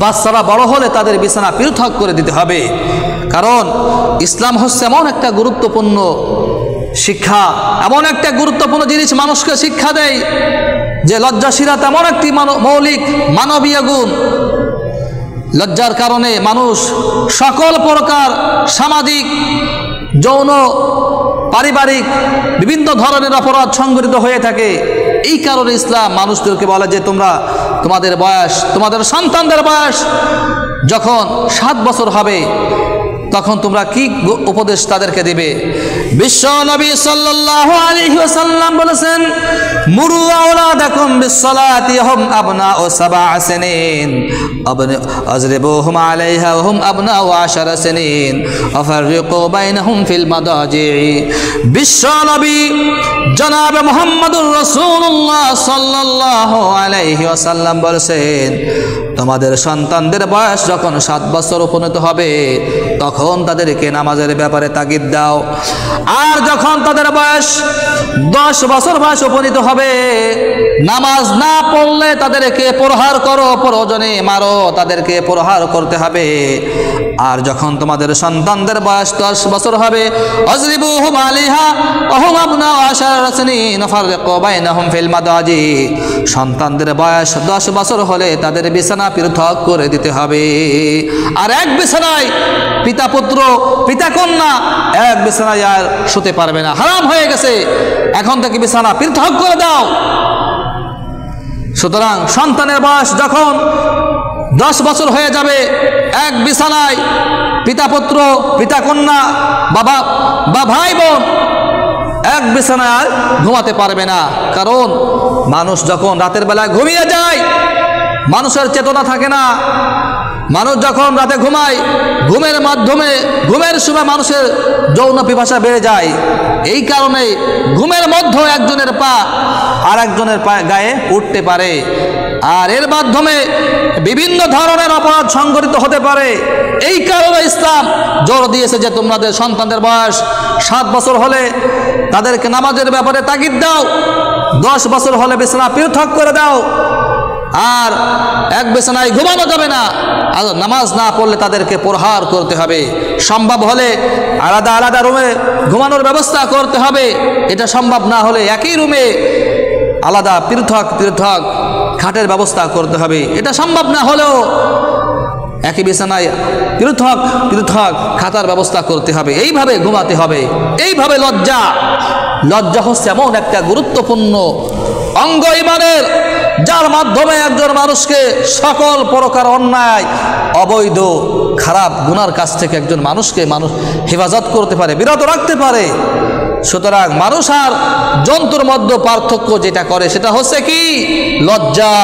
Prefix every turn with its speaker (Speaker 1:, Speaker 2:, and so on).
Speaker 1: বাচ্চারা বড় হলে তাদের বিছানা পৃথক করে দিতে হবে। কারণ ইসলাম হচ্ছে এমন একটা গুরুত্বপূর্ণ শিক্ষা, এমন একটা গুরুত্বপূর্ণ জিনিস মানুষকে শিক্ষা দেয় যে লজ্জাশীলতা এমন একটি মৌলিক মানবীয় গুণ। লজ্জার কারণে মানুষ সকল প্রকার সামাজিক, যৌন, পারিবারিক বিভিন্ন ধরনের অপরাধ সংঘটিত হয়ে থাকে। এই কারণে ইসলাম মানুষদেরকে বলে যে তোমরা তোমাদের বয়স, তোমাদের সন্তানদের বয়স যখন 7 বছর হবে তখন তোমরা কি উপদেশ তাদেরকে দিবে। বিশ্ব নবী সাল্লাল্লাহু আলাইহি ওয়াসাল্লাম বলেছেন, মুরু আওলাদাকুম বিসসালাতি হুম আবনাউ 7 সিনিন আজরিবুহুম আলাইহা হুম আবনাউ 10 সিনিন আফাররিকু বাইনাহুম ফিল মাদাজি। বিশ্ব নবী জনাব মুহাম্মদুর রাসূলুল্লাহ সাল্লাল্লাহু আলাইহি ওয়াসাল্লাম বলেছেন, তোমাদের সন্তানদের বয়স যখন 7 বছর উপনীত হবে তখন তাদেরকে নামাজের ব্যাপারে তাগিদ দাও। আর যখন তাদের বয়স 10 বছর বয়স উপনীত হবে, নামাজ না পড়লে তাদেরকে প্রহার করো, প্রয়োজনে মারো, তাদেরকে প্রহার করতে হবে। আর যখন তোমাদের সন্তানদের বয়স 10 বছর হবে, আজরিবুহুম আলাইহা ওয়া হুম আবনাউ 10 সিনিন ফাররিকু বাইনাহুম ফিল মাদাজি। সন্তানদের বয়স 10 বছর হলে তাদের বিছানা পৃথক করে দিতে হবে। আর এক বিছানায় পিতা পুত্র, পিতা কন্যা এক বিছানায় আর শুতে পারবে না, হারাম হয়ে গেছে। এখন থেকে বিছানা পৃথক করে দাও। সুতরাং সন্তানের বয়স যখন 10 বছর হয়ে যাবে, এক বিছানায় পিতা পুত্র, পিতা কন্যা, বাবা বা ভাই বোন এক বিছানায় আর ঘুমাতে পারবে না। কারণ মানুষ যখন রাতের বেলায় ঘুমিয়ে যায়, মানুষের চেতনা থাকে না। মানুষ যখন রাতে ঘুমায়, ঘুমের মাধ্যমে, ঘুমের সময় মানুষের যৌন পিপাসা বেড়ে যায়। এই কারণে ঘুমের মধ্যে একজনের পা আর একজনের গায়ে উঠতে পারে, আর এর মাধ্যমে বিভিন্ন ধরনের অপরাধ সংঘটিত হতে পারে। এই কারণে ইসলাম জোর দিয়েছে যে তোমাদের সন্তানদের বয়স 7 বছর হলে তাদেরকে নামাজের ব্যাপারে তাগিদ দাও, 10 বছর হলে বিছানা পৃথক করে দাও। আর এক বিছানায় ঘুমানো যাবে না, আর নামাজ না পড়লে তাদেরকে প্রহার করতে হবে। সম্ভব হলে আলাদা আলাদা রুমে ঘুমানোর ব্যবস্থা করতে হবে। এটা সম্ভব না হলে একই রুমে আলাদা পৃথক পৃথক খাটের ব্যবস্থা করতে হবে। এটা সম্ভব না হলেও একই বিছানায় পৃথক পৃথক খাতার ব্যবস্থা করতে হবে। এইভাবে ঘুমাতে হবে। এইভাবে লজ্জা হচ্ছে এমন একটা গুরুত্বপূর্ণ অঙ্গ ঈমানের, যার মাধ্যমে একজন মানুষকে সকল প্রকার অন্যায়, অবৈধ, খারাপ গুনার কাছ থেকে একজন মানুষকে হেফাজত করতে পারে, বিরত রাখতে পারে। সুতরাং মানুষ আর জন্তুর মধ্যে পার্থক্য যেটা করে সেটা হচ্ছে কি? লজ্জা।